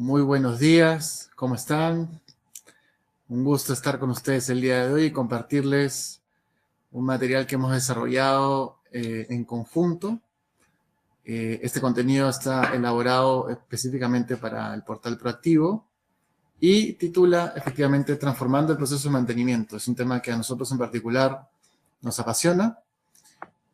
Muy buenos días, ¿cómo están? Un gusto estar con ustedes el día de hoy y compartirles un material que hemos desarrollado en conjunto. Este contenido está elaborado específicamente para el portal Proactivo y titula efectivamente Transformando el proceso de mantenimiento. Es un tema que a nosotros en particular nos apasiona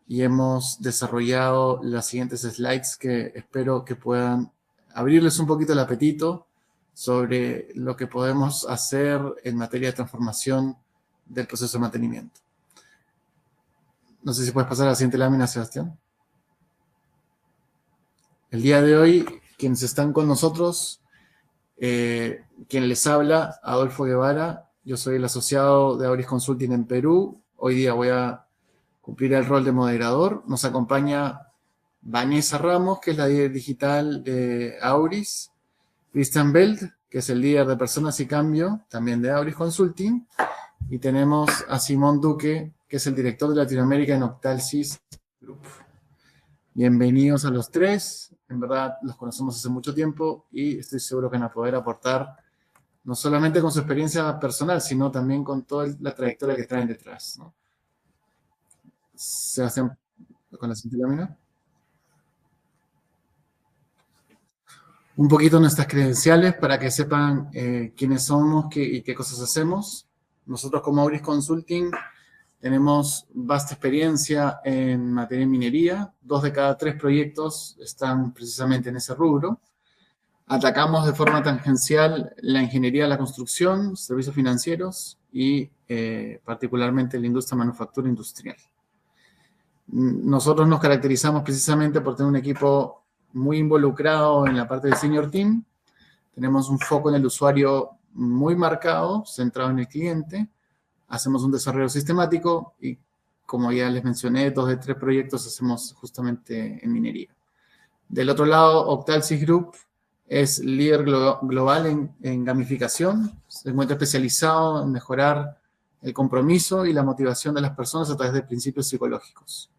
y hemos desarrollado las siguientes slides que espero que puedan abrirles un poquito el apetito sobre lo que podemos hacer en materia de transformación del proceso de mantenimiento. No sé si puedes pasar a la siguiente lámina, Sebastián. El día de hoy, quienes están con nosotros, quien les habla, Adolfo Guevara. Yo soy el asociado de Auris Consulting en Perú. Hoy día voy a cumplir el rol de moderador. Nos acompaña Vanessa Ramos, que es la líder digital de Auris, Christian Belt, que es el líder de Personas y Cambio, también de Auris Consulting, y tenemos a Simón Duque, que es el director de Latinoamérica en Octalsys Group. Bienvenidos a los tres, en verdad los conocemos hace mucho tiempo y estoy seguro que van a poder aportar no solamente con su experiencia personal, sino también con toda la trayectoria que traen detrás, ¿no? Sebastián, con la siguiente lámina. Un poquito nuestras credenciales para que sepan quiénes somos y qué cosas hacemos. Nosotros como Auris Consulting tenemos vasta experiencia en materia de minería. 2 de cada 3 proyectos están precisamente en ese rubro. Atacamos de forma tangencial la ingeniería de la construcción, servicios financieros y particularmente la industria manufactura industrial. Nosotros nos caracterizamos precisamente por tener un equipo muy involucrado en la parte del senior team. Tenemos un foco en el usuario muy marcado, centrado en el cliente. Hacemos un desarrollo sistemático y, como ya les mencioné, 2 de 3 proyectos hacemos justamente en minería. Del otro lado, Octalsys Group es líder global en gamificación. Se encuentra especializado en mejorar el compromiso y la motivación de las personas a través de principios psicológicos.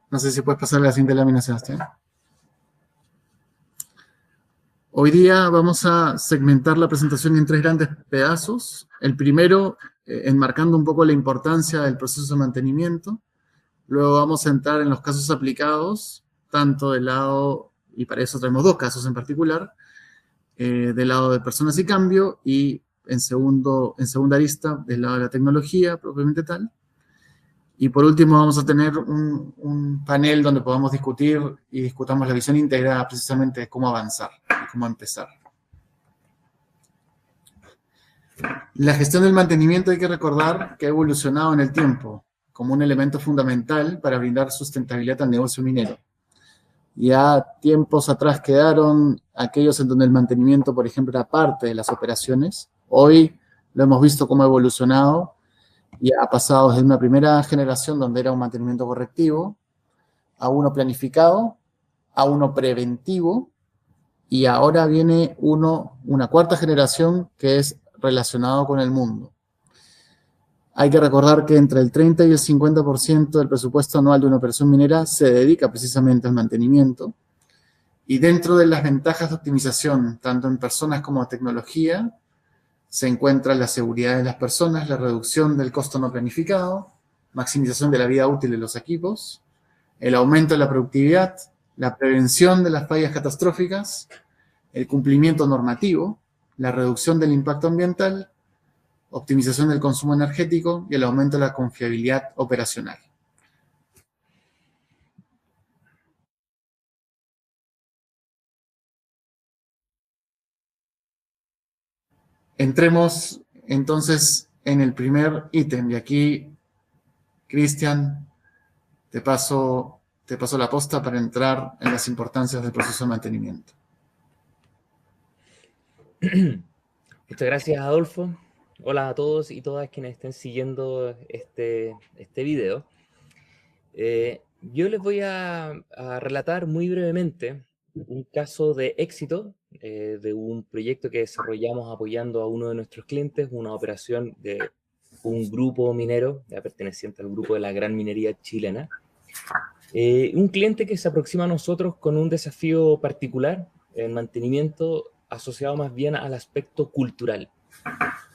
No sé si puedes pasar a la siguiente lámina, Sebastián. Hoy día vamos a segmentar la presentación en 3 grandes pedazos. El primero, enmarcando un poco la importancia del proceso de mantenimiento. Luego vamos a entrar en los casos aplicados, tanto del lado, y para eso tenemos 2 casos en particular, del lado de personas y cambio, y en segunda lista, del lado de la tecnología propiamente tal. Y por último vamos a tener un panel donde podamos discutir y discutamos la visión integrada precisamente de cómo avanzar y cómo empezar. La gestión del mantenimiento hay que recordar que ha evolucionado en el tiempo como un elemento fundamental para brindar sustentabilidad al negocio minero. Ya tiempos atrás quedaron aquellos en donde el mantenimiento, por ejemplo, era parte de las operaciones. Hoy lo hemos visto cómo ha evolucionado y ha pasado desde una primera generación donde era un mantenimiento correctivo, a uno planificado, a uno preventivo, y ahora viene una cuarta generación que es relacionado con el mundo. Hay que recordar que entre el 30 y el 50% del presupuesto anual de una operación minera se dedica precisamente al mantenimiento, y dentro de las ventajas de optimización, tanto en personas como en tecnología, se encuentra la seguridad de las personas, la reducción del costo no planificado, maximización de la vida útil de los equipos, el aumento de la productividad, la prevención de las fallas catastróficas, el cumplimiento normativo, la reducción del impacto ambiental, optimización del consumo energético y el aumento de la confiabilidad operacional. Entremos entonces en el primer ítem, y aquí, Cristian, te paso la posta para entrar en las importancias del proceso de mantenimiento. Muchas gracias, Adolfo. Hola a todos y todas quienes estén siguiendo este video. Yo les voy a relatar muy brevemente un caso de éxito de un proyecto que desarrollamos apoyando a uno de nuestros clientes, una operación de un grupo minero perteneciente al grupo de la gran minería chilena. Un cliente que se aproxima a nosotros con un desafío particular en mantenimiento asociado más bien al aspecto cultural.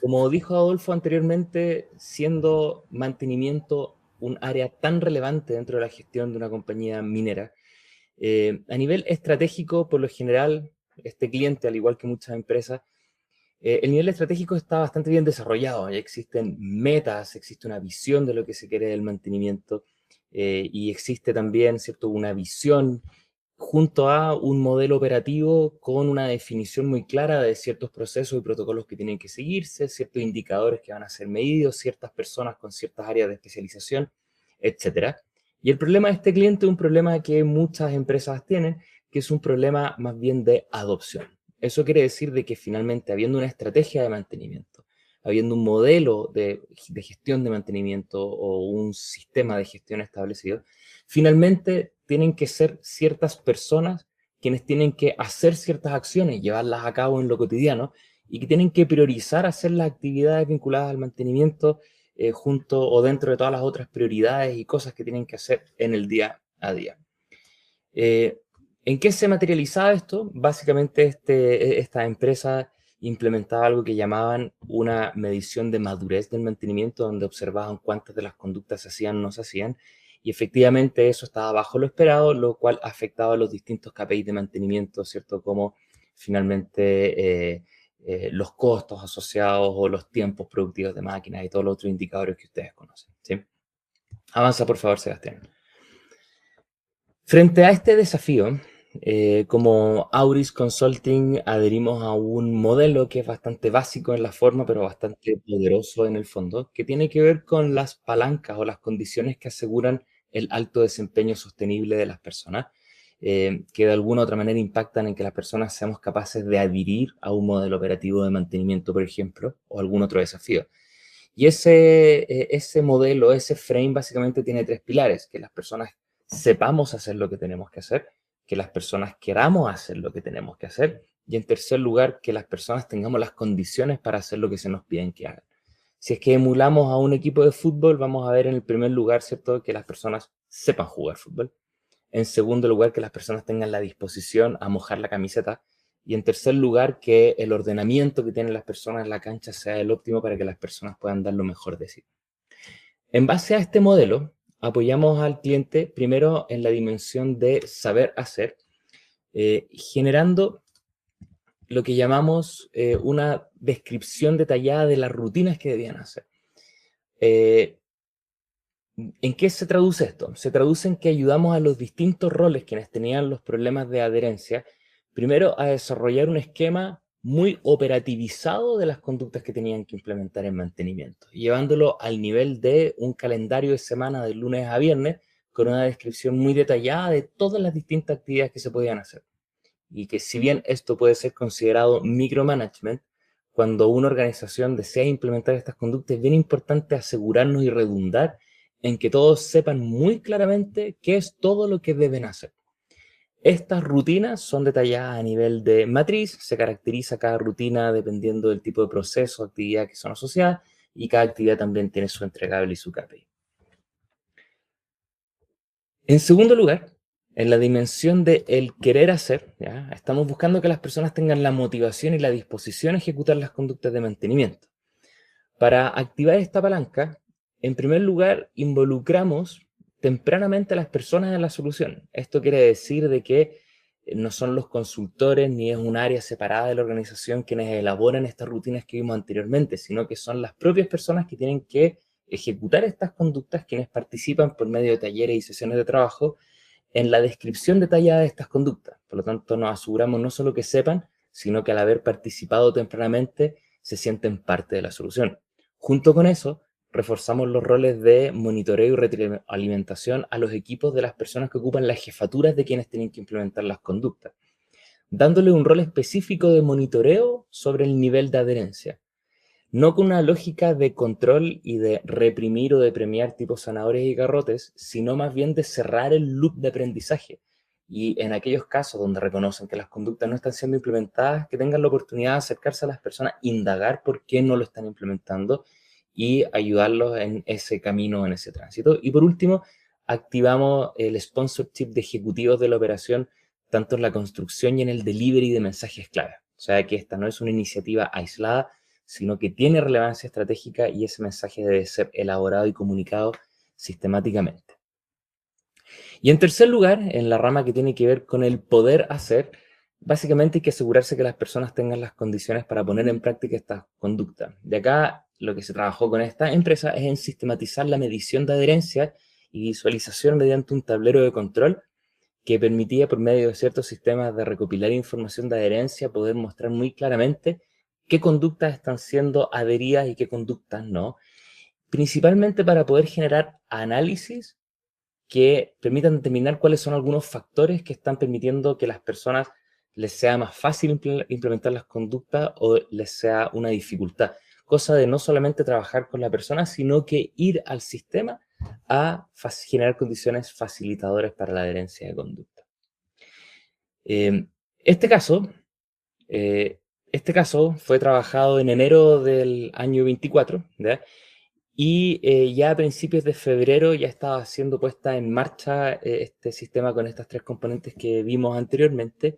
Como dijo Adolfo anteriormente, siendo mantenimiento un área tan relevante dentro de la gestión de una compañía minera, a nivel estratégico, por lo general, este cliente, al igual que muchas empresas, el nivel estratégico está bastante bien desarrollado. Ya existen metas, existe una visión de lo que se quiere del mantenimiento y existe también, ¿cierto?, una visión junto a un modelo operativo con una definición muy clara de ciertos procesos y protocolos que tienen que seguirse, ciertos indicadores que van a ser medidos, ciertas personas con ciertas áreas de especialización, etcétera. Y el problema de este cliente es un problema que muchas empresas tienen, que es un problema más bien de adopción. Eso quiere decir de que finalmente, habiendo una estrategia de mantenimiento, habiendo un modelo de gestión de mantenimiento o un sistema de gestión establecido, finalmente tienen que ser ciertas personas quienes tienen que hacer ciertas acciones, llevarlas a cabo en lo cotidiano y que tienen que priorizar hacer las actividades vinculadas al mantenimiento junto o dentro de todas las otras prioridades y cosas que tienen que hacer en el día a día. ¿En qué se materializaba esto? Básicamente esta empresa implementaba algo que llamaban una medición de madurez del mantenimiento, donde observaban cuántas de las conductas se hacían o no se hacían, y efectivamente eso estaba bajo lo esperado, lo cual afectaba a los distintos KPIs de mantenimiento, ¿cierto? Como finalmente los costos asociados o los tiempos productivos de máquinas y todos los otros indicadores que ustedes conocen, ¿sí? Avanza, por favor, Sebastián. Frente a este desafío, como Auris Consulting adherimos a un modelo que es bastante básico en la forma, pero bastante poderoso en el fondo, que tiene que ver con las palancas o las condiciones que aseguran el alto desempeño sostenible de las personas, que de alguna u otra manera impactan en que las personas seamos capaces de adherir a un modelo operativo de mantenimiento, por ejemplo, o algún otro desafío. Y ese modelo, ese frame, básicamente tiene tres pilares: que las personas sepamos hacer lo que tenemos que hacer, que las personas queramos hacer lo que tenemos que hacer, y en tercer lugar, que las personas tengamos las condiciones para hacer lo que se nos piden que hagan. Si es que emulamos a un equipo de fútbol, vamos a ver en el primer lugar, ¿cierto?, que las personas sepan jugar fútbol. En segundo lugar, que las personas tengan la disposición a mojar la camiseta. Y en tercer lugar, que el ordenamiento que tienen las personas en la cancha sea el óptimo para que las personas puedan dar lo mejor de sí. En base a este modelo, apoyamos al cliente primero en la dimensión de saber hacer, generando lo que llamamos una descripción detallada de las rutinas que debían hacer. ¿En qué se traduce esto? Se traduce en que ayudamos a los distintos roles quienes tenían los problemas de adherencia, primero a desarrollar un esquema muy operativizado de las conductas que tenían que implementar en mantenimiento, llevándolo al nivel de un calendario de semana de lunes a viernes con una descripción muy detallada de todas las distintas actividades que se podían hacer. Y que si bien esto puede ser considerado micromanagement, cuando una organización desea implementar estas conductas es bien importante asegurarnos y redundar en que todos sepan muy claramente qué es todo lo que deben hacer. Estas rutinas son detalladas a nivel de matriz, se caracteriza cada rutina dependiendo del tipo de proceso o actividad que son asociadas, y cada actividad también tiene su entregable y su KPI. En segundo lugar, en la dimensión de el querer hacer, ¿ya?, estamos buscando que las personas tengan la motivación y la disposición a ejecutar las conductas de mantenimiento. Para activar esta palanca, en primer lugar, involucramos tempranamente a las personas en la solución. Esto quiere decir de que no son los consultores ni es un área separada de la organización quienes elaboran estas rutinas que vimos anteriormente, sino que son las propias personas que tienen que ejecutar estas conductas, quienes participan por medio de talleres y sesiones de trabajo en la descripción detallada de estas conductas. Por lo tanto, nos aseguramos no solo que sepan, sino que al haber participado tempranamente se sienten parte de la solución. Junto con eso, reforzamos los roles de monitoreo y retroalimentación a los equipos de las personas que ocupan las jefaturas de quienes tienen que implementar las conductas, dándole un rol específico de monitoreo sobre el nivel de adherencia. No con una lógica de control y de reprimir o de premiar tipo zanahorias y garrotes, sino más bien de cerrar el loop de aprendizaje. Y en aquellos casos donde reconocen que las conductas no están siendo implementadas, que tengan la oportunidad de acercarse a las personas, indagar por qué no lo están implementando y ayudarlos en ese camino, en ese tránsito. Y por último, activamos el sponsorship de ejecutivos de la operación, tanto en la construcción y en el delivery de mensajes clave. O sea, que esta no es una iniciativa aislada, sino que tiene relevancia estratégica y ese mensaje debe ser elaborado y comunicado sistemáticamente. Y en tercer lugar, en la rama que tiene que ver con el poder hacer, básicamente hay que asegurarse que las personas tengan las condiciones para poner en práctica esta conducta. De acá, lo que se trabajó con esta empresa es en sistematizar la medición de adherencia y visualización mediante un tablero de control que permitía, por medio de ciertos sistemas de recopilar información de adherencia, poder mostrar muy claramente qué conductas están siendo adheridas y qué conductas no, principalmente para poder generar análisis que permitan determinar cuáles son algunos factores que están permitiendo que las personas les sea más fácil implementar las conductas o les sea una dificultad. Cosa de no solamente trabajar con la persona, sino que ir al sistema a generar condiciones facilitadoras para la adherencia de conducta. Este caso fue trabajado en enero del año 24, ¿ya? Y ya a principios de febrero ya estaba siendo puesta en marcha este sistema con estas 3 componentes que vimos anteriormente.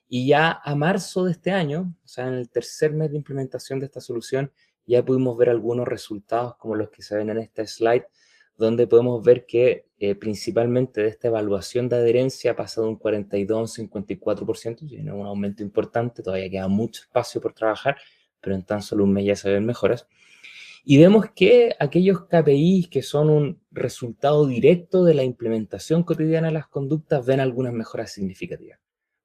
Y ya a marzo de este año, o sea, en el tercer mes de implementación de esta solución, ya pudimos ver algunos resultados como los que se ven en esta slide, donde podemos ver que principalmente de esta evaluación de adherencia ha pasado de un 42 a un 54%, tiene un aumento importante, todavía queda mucho espacio por trabajar, pero en tan solo un mes ya se ven mejoras. Y vemos que aquellos KPIs que son un resultado directo de la implementación cotidiana de las conductas ven algunas mejoras significativas.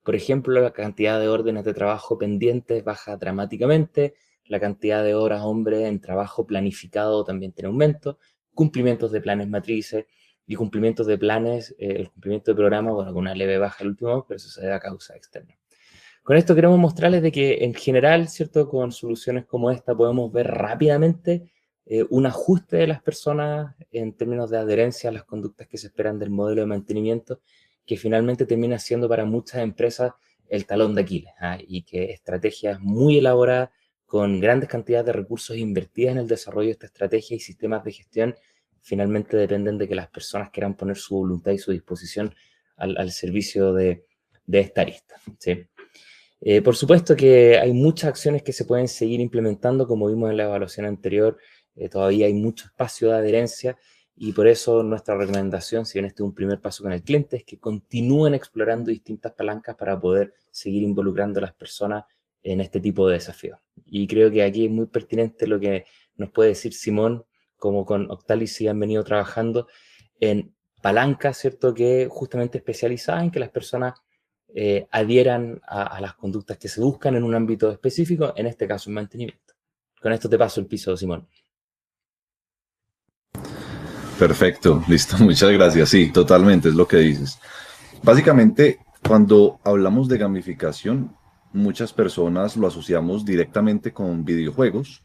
Por ejemplo, la cantidad de órdenes de trabajo pendientes baja dramáticamente, la cantidad de horas hombre en trabajo planificado también tiene aumento, cumplimientos de planes matrices y cumplimientos de planes, el cumplimiento de programas, bueno, con una leve baja el último, pero eso se debe a causa externa. Con esto queremos mostrarles de que en general, ¿cierto? Con soluciones como esta podemos ver rápidamente un ajuste de las personas en términos de adherencia a las conductas que se esperan del modelo de mantenimiento, que finalmente termina siendo para muchas empresas el talón de Aquiles, ¿ah? Y que estrategias muy elaboradas, con grandes cantidades de recursos invertidas en el desarrollo de esta estrategia y sistemas de gestión, finalmente dependen de que las personas quieran poner su voluntad y su disposición al servicio de esta arista, ¿sí? Por supuesto que hay muchas acciones que se pueden seguir implementando, como vimos en la evaluación anterior, todavía hay mucho espacio de adherencia y por eso nuestra recomendación, si bien este es un primer paso con el cliente, es que continúen explorando distintas palancas para poder seguir involucrando a las personas en este tipo de desafíos. Y creo que aquí es muy pertinente lo que nos puede decir Simón, como con Octalis sí han venido trabajando en palancas, ¿cierto? Que justamente especializadas en que las personas adhieran a las conductas que se buscan en un ámbito específico, en este caso el mantenimiento. Con esto te paso el piso, Simón. Perfecto, listo, muchas gracias. Sí, totalmente, es lo que dices. Básicamente, cuando hablamos de gamificación, muchas personas lo asociamos directamente con videojuegos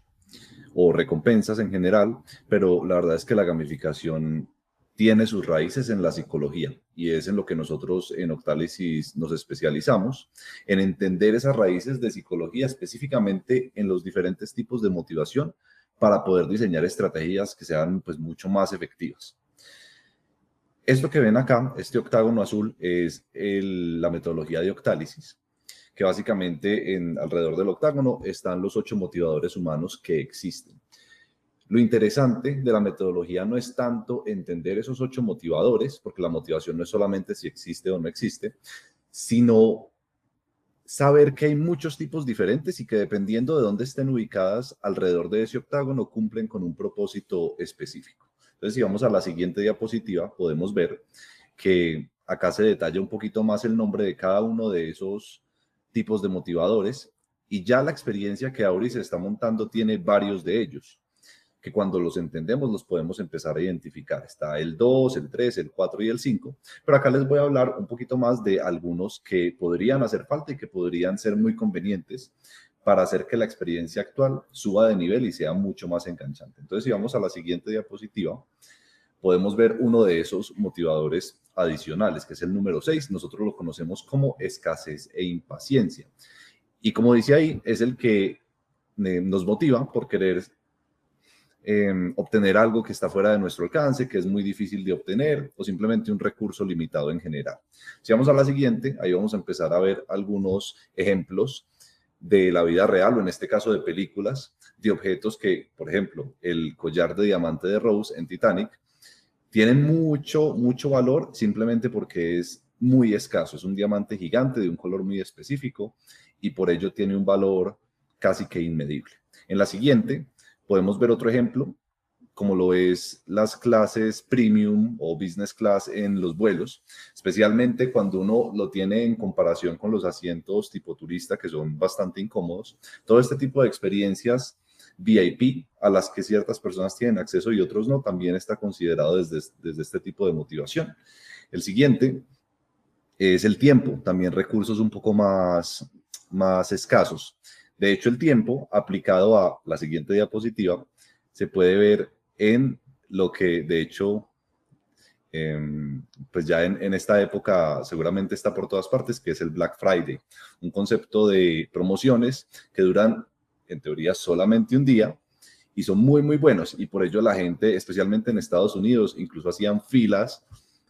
o recompensas en general, pero la verdad es que la gamificación tiene sus raíces en la psicología y es en lo que nosotros en Octalysis nos especializamos, en entender esas raíces de psicología, específicamente en los diferentes tipos de motivación para poder diseñar estrategias que sean pues mucho más efectivas. Esto que ven acá, este octágono azul, es la metodología de Octalysis, que básicamente alrededor del octágono están los 8 motivadores humanos que existen. Lo interesante de la metodología no es tanto entender esos 8 motivadores, porque la motivación no es solamente si existe o no existe, sino saber que hay muchos tipos diferentes y que dependiendo de dónde estén ubicadas alrededor de ese octágono cumplen con un propósito específico. Entonces, si vamos a la siguiente diapositiva, podemos ver que acá se detalla un poquito más el nombre de cada uno de esos tipos de motivadores y ya la experiencia que Auris está montando tiene varios de ellos, que cuando los entendemos los podemos empezar a identificar. Está el 2, el 3, el 4 y el 5, pero acá les voy a hablar un poquito más de algunos que podrían hacer falta y que podrían ser muy convenientes para hacer que la experiencia actual suba de nivel y sea mucho más enganchante. Entonces, si vamos a la siguiente diapositiva, podemos ver uno de esos motivadores adicionales, que es el número 6. Nosotros lo conocemos como escasez e impaciencia. Y como dice ahí, es el que nos motiva por querer obtener algo que está fuera de nuestro alcance, que es muy difícil de obtener, o simplemente un recurso limitado en general. Si vamos a la siguiente, ahí vamos a empezar a ver algunos ejemplos de la vida real, o en este caso de películas, de objetos que, por ejemplo, el collar de diamante de Rose en Titanic, tienen mucho valor simplemente porque es muy escaso. Es un diamante gigante de un color muy específico y por ello tiene un valor casi que inmedible. En la siguiente podemos ver otro ejemplo, como lo es las clases premium o business class en los vuelos, especialmente cuando uno lo tiene en comparación con los asientos tipo turista, que son bastante incómodos. Todo este tipo de experiencias VIP a las que ciertas personas tienen acceso y otros no, también está considerado desde este tipo de motivación. El siguiente es el tiempo, también recursos un poco más escasos. De hecho, el tiempo aplicado a la siguiente diapositiva se puede ver en lo que, de hecho, pues ya en esta época seguramente está por todas partes, que es el Black Friday, un concepto de promociones que duran, en teoría, solamente un día y son muy buenos. Y por ello la gente, especialmente en Estados Unidos, incluso hacían filas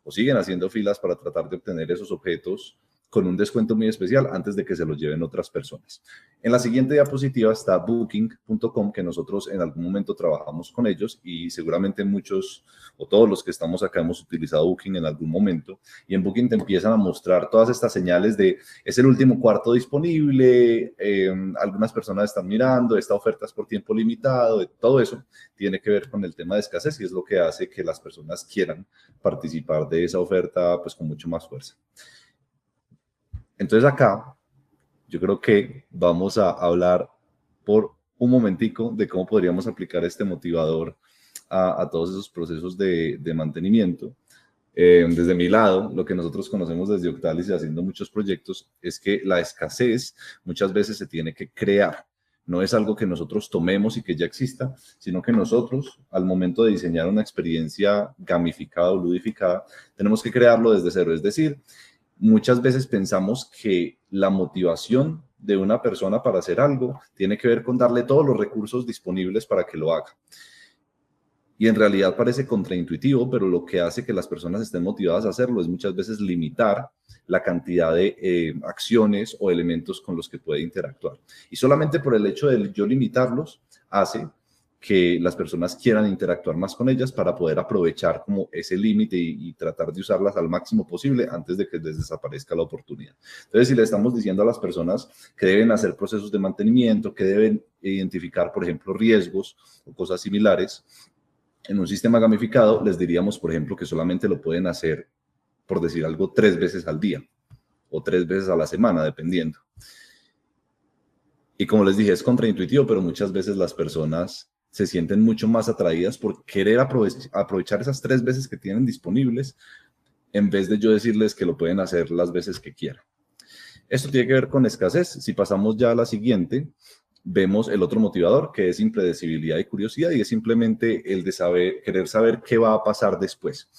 o siguen haciendo filas para tratar de obtener esos objetos con un descuento muy especial antes de que se los lleven otras personas. En la siguiente diapositiva está Booking.com, que nosotros en algún momento trabajamos con ellos y seguramente muchos o todos los que estamos acá hemos utilizado Booking en algún momento. Y en Booking te empiezan a mostrar todas estas señales de es el último cuarto disponible, algunas personas están mirando, esta oferta es por tiempo limitado, todo eso tiene que ver con el tema de escasez y es lo que hace que las personas quieran participar de esa oferta pues con mucho más fuerza. Entonces acá yo creo que vamos a hablar por un momentico de cómo podríamos aplicar este motivador a todos esos procesos de mantenimiento. Desde mi lado, lo que nosotros conocemos desde Octalis y haciendo muchos proyectos es que la escasez muchas veces se tiene que crear. No es algo que nosotros tomemos y que ya exista, sino que nosotros, al momento de diseñar una experiencia gamificada o ludificada, tenemos que crearlo desde cero. Es decir, muchas veces pensamos que la motivación de una persona para hacer algo tiene que ver con darle todos los recursos disponibles para que lo haga. Y en realidad parece contraintuitivo, pero lo que hace que las personas estén motivadas a hacerlo es muchas veces limitar la cantidad de acciones o elementos con los que puede interactuar. Y solamente por el hecho de yo limitarlos hace que las personas quieran interactuar más con ellas para poder aprovechar como ese límite y tratar de usarlas al máximo posible antes de que les desaparezca la oportunidad. Entonces, si le estamos diciendo a las personas que deben hacer procesos de mantenimiento, que deben identificar, por ejemplo, riesgos o cosas similares, en un sistema gamificado les diríamos, por ejemplo, que solamente lo pueden hacer, por decir algo, 3 veces al día o 3 veces a la semana, dependiendo. Y como les dije, es contraintuitivo, pero muchas veces las personas se sienten mucho más atraídas por querer aprovechar esas 3 veces que tienen disponibles en vez de yo decirles que lo pueden hacer las veces que quieran. Esto tiene que ver con escasez. Si pasamos ya a la siguiente, vemos el otro motivador, que es impredecibilidad y curiosidad, y es simplemente el de querer saber qué va a pasar después.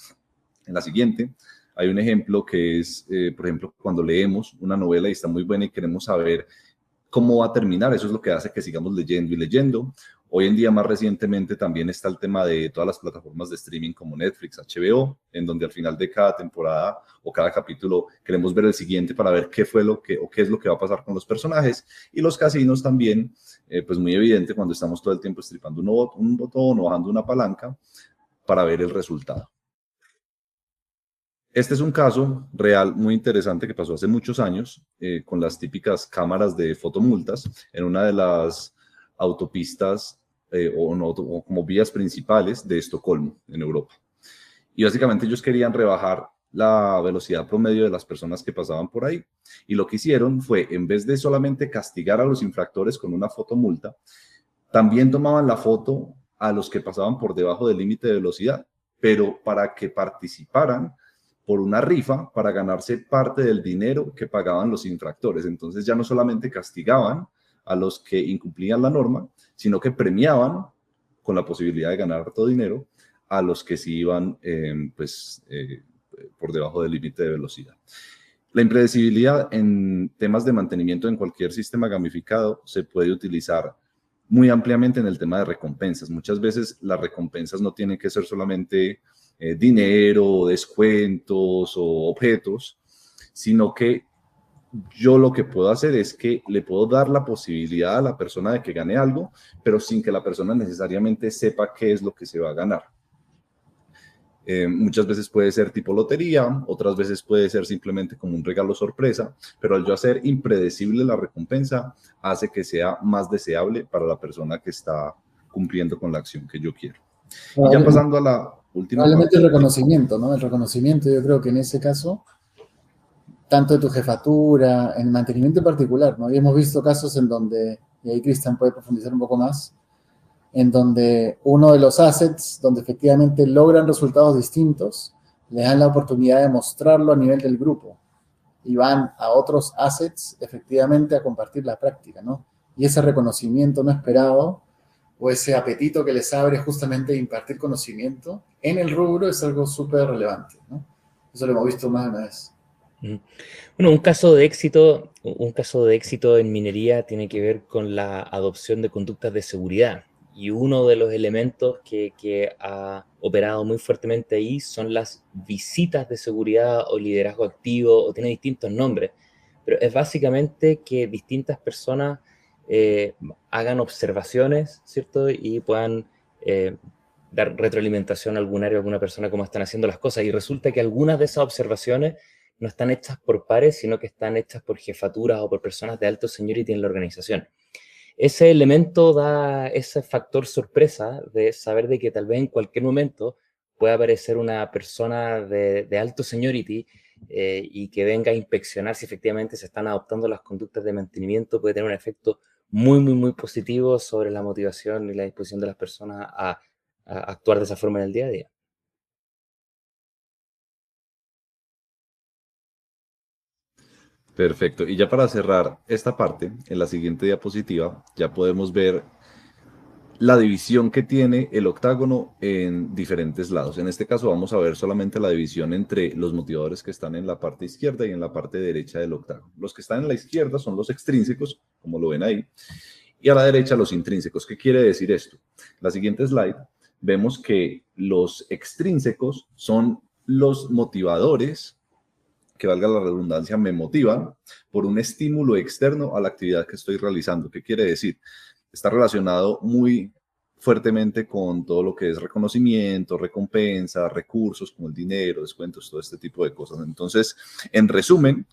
En la siguiente hay un ejemplo que es, por ejemplo, cuando leemos una novela y está muy buena y queremos saber cómo va a terminar. Eso es lo que hace que sigamos leyendo y leyendo. Hoy en día, más recientemente, también está el tema de todas las plataformas de streaming como Netflix, HBO, en donde al final de cada temporada o cada capítulo queremos ver el siguiente para ver qué fue lo que o qué es lo que va a pasar con los personajes. Y los casinos también, pues muy evidente cuando estamos todo el tiempo estripando un botón o bajando una palanca para ver el resultado. Este es un caso real muy interesante que pasó hace muchos años con las típicas cámaras de fotomultas en una de las autopistas o como vías principales de Estocolmo, en Europa. Y básicamente ellos querían rebajar la velocidad promedio de las personas que pasaban por ahí. Y lo que hicieron fue, en vez de solamente castigar a los infractores con una fotomulta, también tomaban la foto a los que pasaban por debajo del límite de velocidad, pero para que participaran por una rifa para ganarse parte del dinero que pagaban los infractores. Entonces ya no solamente castigaban a los que incumplían la norma, sino que premiaban con la posibilidad de ganar todo dinero a los que sí iban por debajo del límite de velocidad. La impredecibilidad en temas de mantenimiento en cualquier sistema gamificado se puede utilizar muy ampliamente en el tema de recompensas. Muchas veces las recompensas no tienen que ser solamente dinero, descuentos o objetos, sino que yo lo que puedo hacer es que le puedo dar la posibilidad a la persona de que gane algo, pero sin que la persona necesariamente sepa qué es lo que se va a ganar. Muchas veces puede ser tipo lotería, otras veces puede ser simplemente como un regalo sorpresa, pero al yo hacer impredecible la recompensa, hace que sea más deseable para la persona que está cumpliendo con la acción que yo quiero. Y ya pasando a la última probablemente parte. El reconocimiento, ¿no? El reconocimiento, yo creo que en ese caso, tanto de tu jefatura, en el mantenimiento en particular, ¿no? Y hemos visto casos en donde, y ahí Cristian puede profundizar un poco más, en donde uno de los assets, donde efectivamente logran resultados distintos, les dan la oportunidad de mostrarlo a nivel del grupo y van a otros assets efectivamente a compartir la práctica, ¿no? Y ese reconocimiento no esperado o ese apetito que les abre justamente impartir conocimiento en el rubro es algo súper relevante, ¿no? Eso lo hemos visto más de una vez. Bueno, un caso de éxito en minería tiene que ver con la adopción de conductas de seguridad. Y uno de los elementos que ha operado muy fuertemente ahí son las visitas de seguridad o liderazgo activo, o tiene distintos nombres, pero es básicamente que distintas personas hagan observaciones, ¿cierto? Y puedan dar retroalimentación a algún área, a alguna persona, cómo están haciendo las cosas. Y resulta que algunas de esas observaciones no están hechas por pares, sino que están hechas por jefaturas o por personas de alto seniority en la organización. Ese elemento da ese factor sorpresa de saber de que tal vez en cualquier momento pueda aparecer una persona de alto seniority y que venga a inspeccionar si efectivamente se están adoptando las conductas de mantenimiento. Puede tener un efecto muy, muy, muy positivo sobre la motivación y la disposición de las personas a actuar de esa forma en el día a día. Perfecto. Y ya para cerrar esta parte, en la siguiente diapositiva, ya podemos ver la división que tiene el octágono en diferentes lados. En este caso vamos a ver solamente la división entre los motivadores que están en la parte izquierda y en la parte derecha del octágono. Los que están en la izquierda son los extrínsecos, como lo ven ahí, y a la derecha los intrínsecos. ¿Qué quiere decir esto? La siguiente slide, vemos que los extrínsecos son los motivadores que, valga la redundancia, me motivan por un estímulo externo a la actividad que estoy realizando. ¿Qué quiere decir? Está relacionado muy fuertemente con todo lo que es reconocimiento, recompensa, recursos como el dinero, descuentos, todo este tipo de cosas. Entonces, en resumen,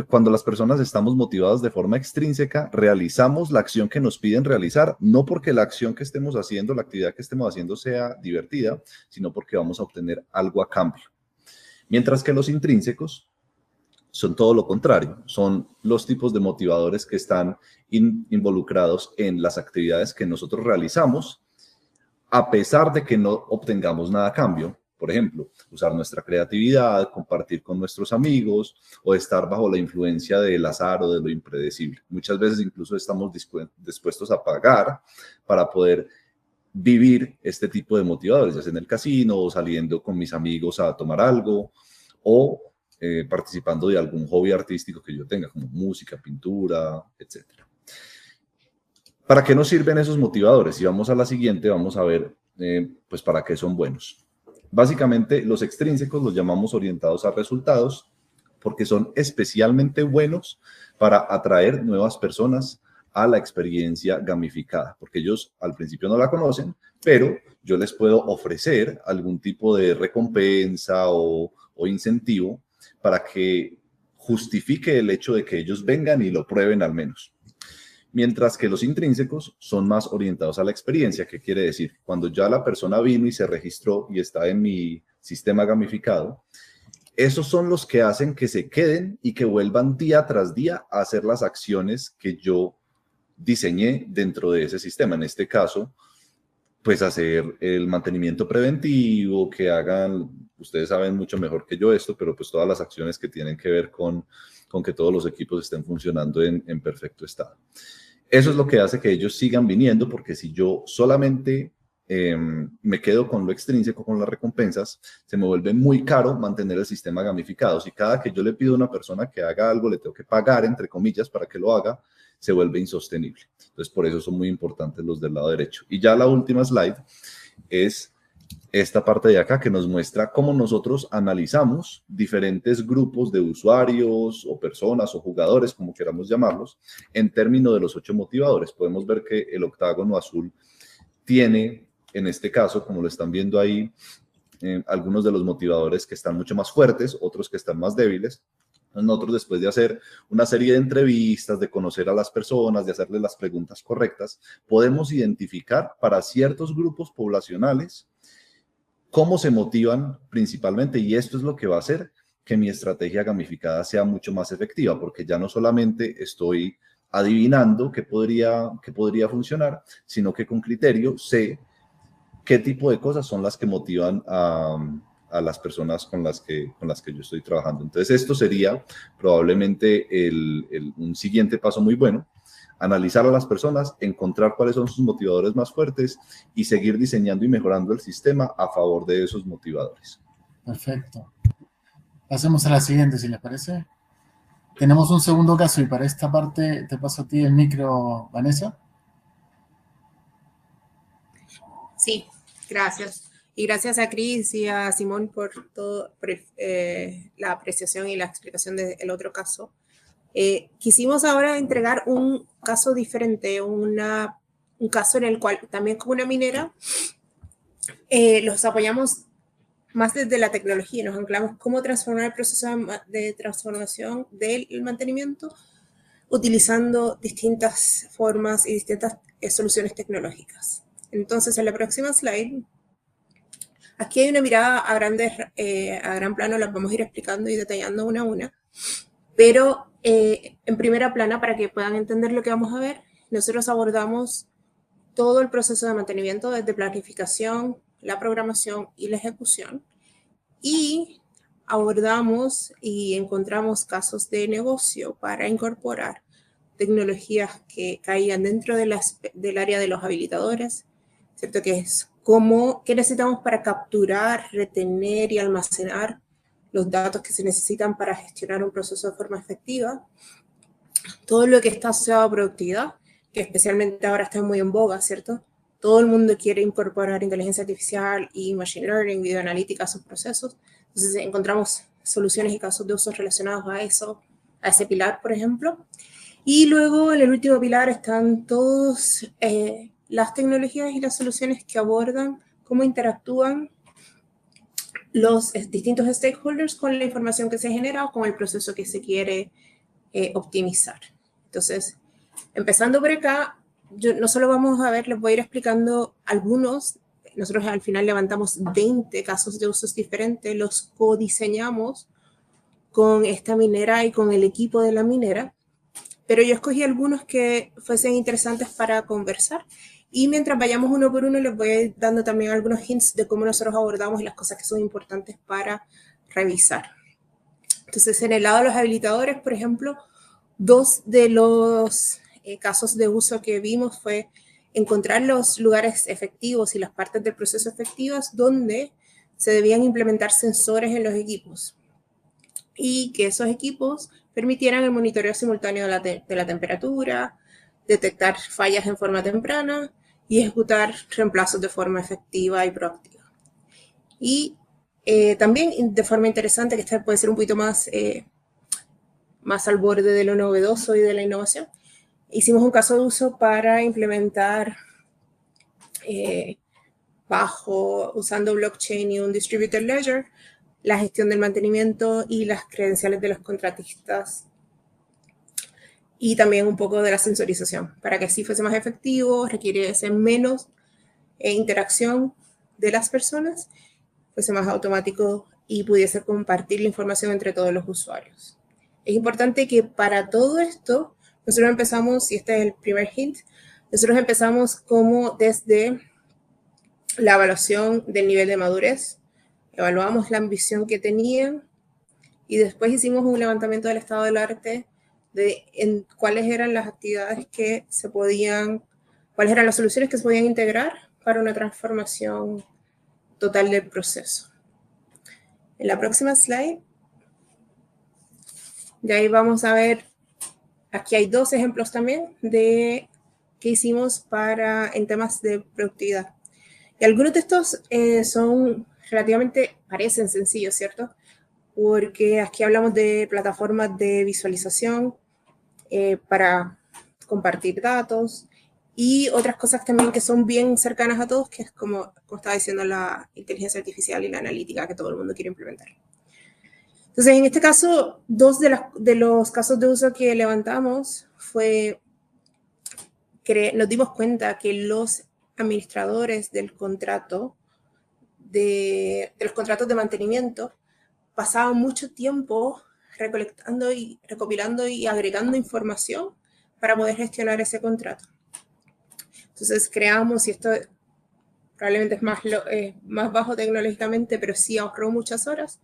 cuando las personas estamos motivadas de forma extrínseca, realizamos la acción que nos piden realizar, no porque la acción que estemos haciendo, la actividad que estemos haciendo sea divertida, sino porque vamos a obtener algo a cambio. Mientras que los intrínsecos son todo lo contrario, son los tipos de motivadores que están involucrados en las actividades que nosotros realizamos, a pesar de que no obtengamos nada a cambio. Por ejemplo, usar nuestra creatividad, compartir con nuestros amigos o estar bajo la influencia del azar o de lo impredecible. Muchas veces incluso estamos dispuestos a pagar para poder vivir este tipo de motivadores, ya sea en el casino o saliendo con mis amigos a tomar algo o participando de algún hobby artístico que yo tenga, como música, pintura, etc. ¿Para qué nos sirven esos motivadores? Si vamos a la siguiente, vamos a ver pues para qué son buenos. Básicamente, los extrínsecos los llamamos orientados a resultados porque son especialmente buenos para atraer nuevas personas a la experiencia gamificada, porque ellos al principio no la conocen, pero yo les puedo ofrecer algún tipo de recompensa o incentivo para que justifique el hecho de que ellos vengan y lo prueben al menos. Mientras que los intrínsecos son más orientados a la experiencia. ¿Qué quiere decir? Cuando ya la persona vino y se registró y está en mi sistema gamificado, esos son los que hacen que se queden y que vuelvan día tras día a hacer las acciones que yo diseñé dentro de ese sistema. En este caso, pues hacer el mantenimiento preventivo, que hagan, ustedes saben mucho mejor que yo esto, pero pues todas las acciones que tienen que ver con que todos los equipos estén funcionando en perfecto estado. Eso es lo que hace que ellos sigan viniendo, porque si yo solamente me quedo con lo extrínseco, con las recompensas, se me vuelve muy caro mantener el sistema gamificado. Si cada que yo le pido a una persona que haga algo, le tengo que pagar, entre comillas, para que lo haga, se vuelve insostenible. Entonces, por eso son muy importantes los del lado derecho. Y ya la última slide es esta parte de acá que nos muestra cómo nosotros analizamos diferentes grupos de usuarios o personas o jugadores, como queramos llamarlos, en términos de los 8 motivadores. Podemos ver que el octágono azul tiene, en este caso, como lo están viendo ahí, algunos de los motivadores que están mucho más fuertes, otros que están más débiles. Nosotros, después de hacer una serie de entrevistas, de conocer a las personas, de hacerles las preguntas correctas, podemos identificar para ciertos grupos poblacionales cómo se motivan principalmente, y esto es lo que va a hacer que mi estrategia gamificada sea mucho más efectiva, porque ya no solamente estoy adivinando qué podría funcionar, sino que con criterio sé qué tipo de cosas son las que motivan a las personas con las que yo estoy trabajando. Entonces, esto sería probablemente un siguiente paso muy bueno: analizar a las personas, encontrar cuáles son sus motivadores más fuertes y seguir diseñando y mejorando el sistema a favor de esos motivadores. Perfecto. Pasemos a la siguiente, si les parece. Tenemos un segundo caso y para esta parte te paso a ti el micro, Vanessa. Sí, gracias. Y gracias a Cris y a Simón por la apreciación y la explicación del otro caso. Quisimos ahora entregar un caso diferente, un caso en el cual también como una minera los apoyamos más desde la tecnología, nos anclamos cómo transformar el proceso de transformación del mantenimiento utilizando distintas formas y distintas soluciones tecnológicas. Entonces, en la próxima slide, aquí hay una mirada a gran plano, las vamos a ir explicando y detallando una a una, pero en primera plana, para que puedan entender lo que vamos a ver, nosotros abordamos todo el proceso de mantenimiento desde planificación, la programación y la ejecución, y abordamos y encontramos casos de negocio para incorporar tecnologías que caían dentro del área de los habilitadores, ¿cierto? Que es qué necesitamos para capturar, retener y almacenar los datos que se necesitan para gestionar un proceso de forma efectiva. Todo lo que está asociado a productividad, que especialmente ahora está muy en boga, ¿cierto? Todo el mundo quiere incorporar inteligencia artificial y machine learning, videoanalítica a sus procesos. Entonces encontramos soluciones y casos de uso relacionados a eso, a ese pilar, por ejemplo. Y luego en el último pilar están todas las tecnologías y las soluciones que abordan cómo interactúan los distintos stakeholders con la información que se genera o con el proceso que se quiere optimizar. Entonces, empezando por acá, no solo vamos a ver, les voy a ir explicando algunos. Nosotros al final levantamos 20 casos de usos diferentes, los codiseñamos con esta minera y con el equipo de la minera, pero yo escogí algunos que fuesen interesantes para conversar, y mientras vayamos uno por uno les voy a ir dando también algunos hints de cómo nosotros abordamos las cosas que son importantes para revisar. Entonces, en el lado de los habilitadores, por ejemplo, dos de los casos de uso que vimos fue encontrar los lugares efectivos y las partes del proceso efectivas donde se debían implementar sensores en los equipos y que esos equipos permitieran el monitoreo simultáneo de la temperatura, detectar fallas en forma temprana y ejecutar reemplazos de forma efectiva y proactiva. Y también de forma interesante, que esta puede ser un poquito más al borde de lo novedoso y de la innovación, hicimos un caso de uso para implementar usando blockchain y un distributed ledger, la gestión del mantenimiento y las credenciales de los contratistas, y también un poco de la sensorización, para que así fuese más efectivo, requiriese menos interacción de las personas, fuese más automático y pudiese compartir la información entre todos los usuarios. Es importante que para todo esto, nosotros empezamos, y este es el primer hint, nosotros empezamos como desde la evaluación del nivel de madurez, evaluamos la ambición que tenían y después hicimos un levantamiento del estado del arte en cuáles eran las actividades que cuáles eran las soluciones que se podían integrar para una transformación total del proceso. En la próxima slide, de ahí vamos a ver, aquí hay 2 ejemplos también de qué hicimos en temas de productividad. Y algunos de estos son relativamente, parecen sencillos, ¿cierto? Porque aquí hablamos de plataformas de visualización para compartir datos y otras cosas también que son bien cercanas a todos, que es como estaba diciendo, la inteligencia artificial y la analítica que todo el mundo quiere implementar. Entonces, en este caso, 2 de los casos de uso que levantamos fue que nos dimos cuenta que los administradores del contrato, de los contratos de mantenimiento, pasaban mucho tiempo recolectando y recopilando y agregando información para poder gestionar ese contrato. Entonces creamos, y esto probablemente es más bajo tecnológicamente, pero sí ahorró muchas horas,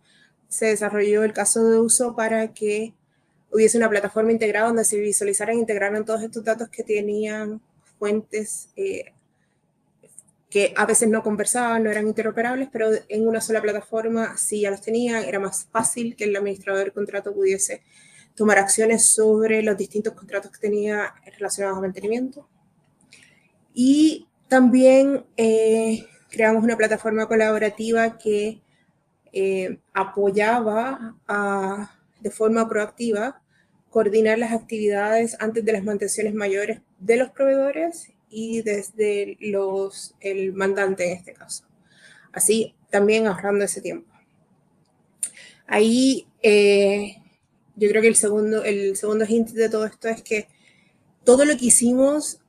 se desarrolló el caso de uso para que hubiese una plataforma integrada donde se visualizaran e integraran todos estos datos que tenían fuentes que a veces no conversaban, no eran interoperables, pero en una sola plataforma sí ya los tenían. Era más fácil que el administrador del contrato pudiese tomar acciones sobre los distintos contratos que tenía relacionados a mantenimiento. Y también creamos una plataforma colaborativa que apoyaba de forma proactiva coordinar las actividades antes de las mantenciones mayores de los proveedores y desde el mandante en este caso. Así también ahorrando ese tiempo. Ahí yo creo que el segundo hint de todo esto es que todo lo que hicimos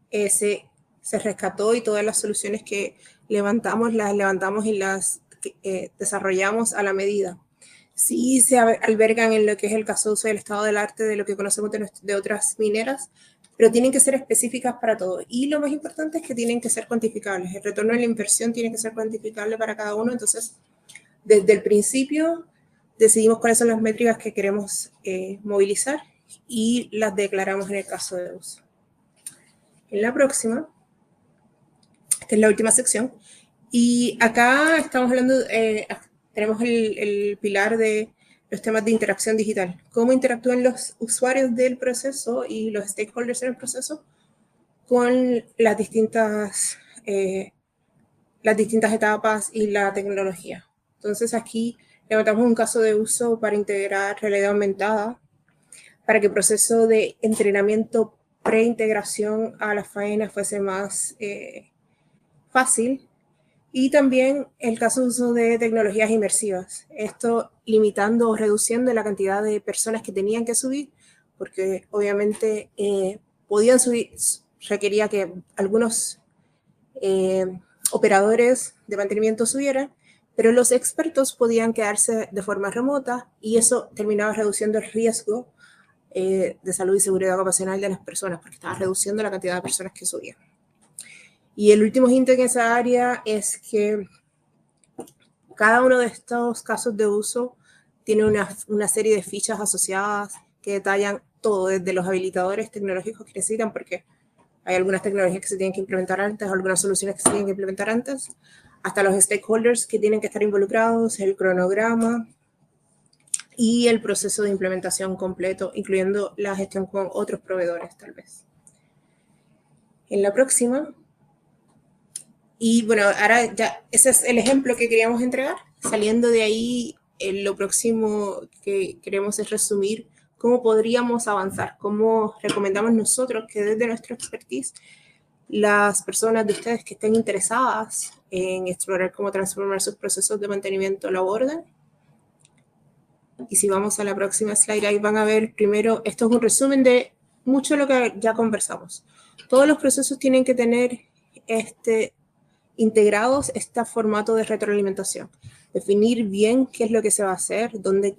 se rescató, y todas las soluciones que las levantamos y las desarrollamos a la medida. Sí se albergan en lo que es el caso de uso del estado del arte de lo que conocemos de otras mineras, pero tienen que ser específicas para todo. Y lo más importante es que tienen que ser cuantificables. El retorno de la inversión tiene que ser cuantificable para cada uno. Entonces, desde el principio decidimos cuáles son las métricas que queremos movilizar y las declaramos en el caso de uso. En la próxima, esta es la última sección, y acá estamos hablando, tenemos el pilar de los temas de interacción digital. Cómo interactúan los usuarios del proceso y los stakeholders en el proceso con las distintas etapas y la tecnología. Entonces aquí levantamos un caso de uso para integrar realidad aumentada, para que el proceso de entrenamiento preintegración a la faena fuese más fácil. Y también el caso de uso de tecnologías inmersivas. Esto limitando o reduciendo la cantidad de personas que tenían que subir, porque obviamente podían subir, requería que algunos operadores de mantenimiento subieran, pero los expertos podían quedarse de forma remota y eso terminaba reduciendo el riesgo de salud y seguridad ocupacional de las personas, porque estaba reduciendo la cantidad de personas que subían. Y el último hint en esa área es que cada uno de estos casos de uso tiene una serie de fichas asociadas que detallan todo, desde los habilitadores tecnológicos que necesitan, porque hay algunas tecnologías que se tienen que implementar antes, algunas soluciones que se tienen que implementar antes, hasta los stakeholders que tienen que estar involucrados, el cronograma y el proceso de implementación completo, incluyendo la gestión con otros proveedores, tal vez. En la próxima. Y bueno, ahora ya ese es el ejemplo que queríamos entregar. Saliendo de ahí, lo próximo que queremos es resumir cómo podríamos avanzar, cómo recomendamos nosotros que desde nuestra expertise las personas de ustedes que estén interesadas en explorar cómo transformar sus procesos de mantenimiento lo aborden. Y si vamos a la próxima slide, ahí van a ver primero, esto es un resumen de mucho de lo que ya conversamos. Todos los procesos tienen que tener integrados este formato de retroalimentación. Definir bien qué es lo que se va a hacer, dónde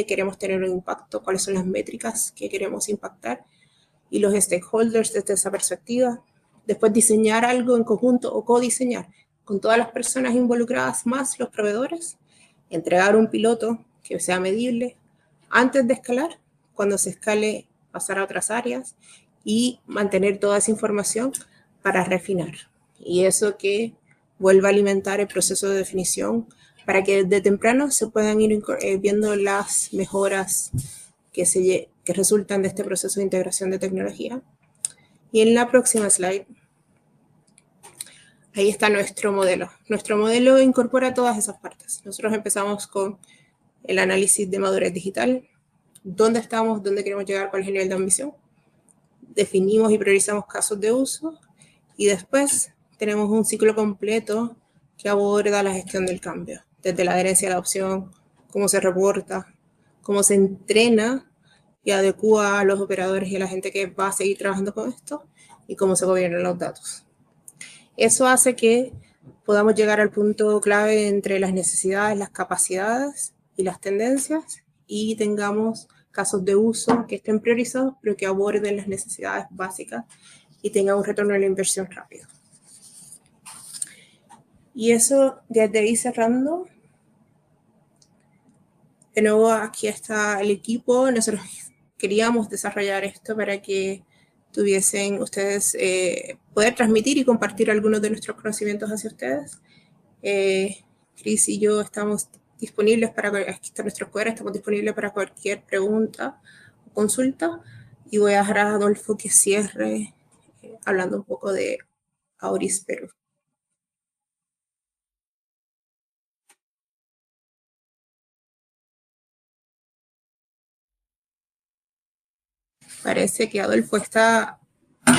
queremos tener un impacto, cuáles son las métricas que queremos impactar y los stakeholders desde esa perspectiva. Después diseñar algo en conjunto o codiseñar con todas las personas involucradas más los proveedores. Entregar un piloto que sea medible antes de escalar. Cuando se escale, pasar a otras áreas y mantener toda esa información para refinar. y eso que vuelva a alimentar el proceso de definición para que de temprano se puedan ir viendo las mejoras que resultan de este proceso de integración de tecnología. Y en la próxima slide, ahí está nuestro modelo. Nuestro modelo incorpora todas esas partes. Nosotros empezamos con el análisis de madurez digital, dónde estamos, dónde queremos llegar, cuál es el nivel de ambición. Definimos y priorizamos casos de uso y después tenemos un ciclo completo que aborda la gestión del cambio, desde la adherencia a la adopción, cómo se reporta, cómo se entrena y adecúa a los operadores y a la gente que va a seguir trabajando con esto y cómo se gobiernan los datos. Eso hace que podamos llegar al punto clave entre las necesidades, las capacidades y las tendencias y tengamos casos de uso que estén priorizados, pero que aborden las necesidades básicas y tengan un retorno de la inversión rápido. Y eso, desde ahí cerrando, de nuevo aquí está el equipo. Nosotros queríamos desarrollar esto para que tuviesen ustedes, poder transmitir y compartir algunos de nuestros conocimientos hacia ustedes. Cris y yo estamos disponibles aquí está nuestro QR, estamos disponibles para cualquier pregunta o consulta. Y voy a dejar a Adolfo que cierre hablando un poco de Auris Perú. Parece que Adolfo está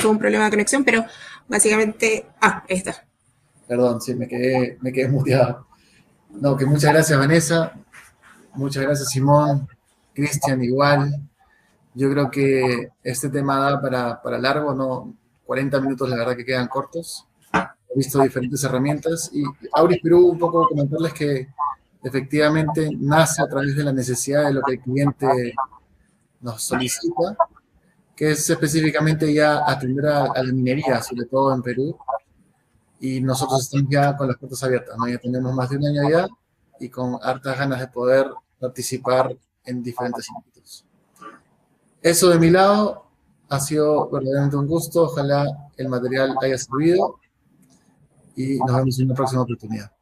con un problema de conexión, pero básicamente... ahí está. Perdón, sí, me quedé muteado. No, que muchas gracias, Vanessa. Muchas gracias, Simón. Cristian, igual. Yo creo que este tema da para largo, ¿no? 40 minutos, la verdad que quedan cortos. He visto diferentes herramientas. Y Auris Perú, un poco comentarles que efectivamente nace a través de la necesidad de lo que el cliente nos solicita, que es específicamente ya atender a la minería, sobre todo en Perú. Y nosotros estamos ya con las puertas abiertas, ¿no? Ya tenemos más de un año ya y con hartas ganas de poder participar en diferentes ámbitos. Eso de mi lado ha sido verdaderamente un gusto. Ojalá el material haya servido y nos vemos en una próxima oportunidad.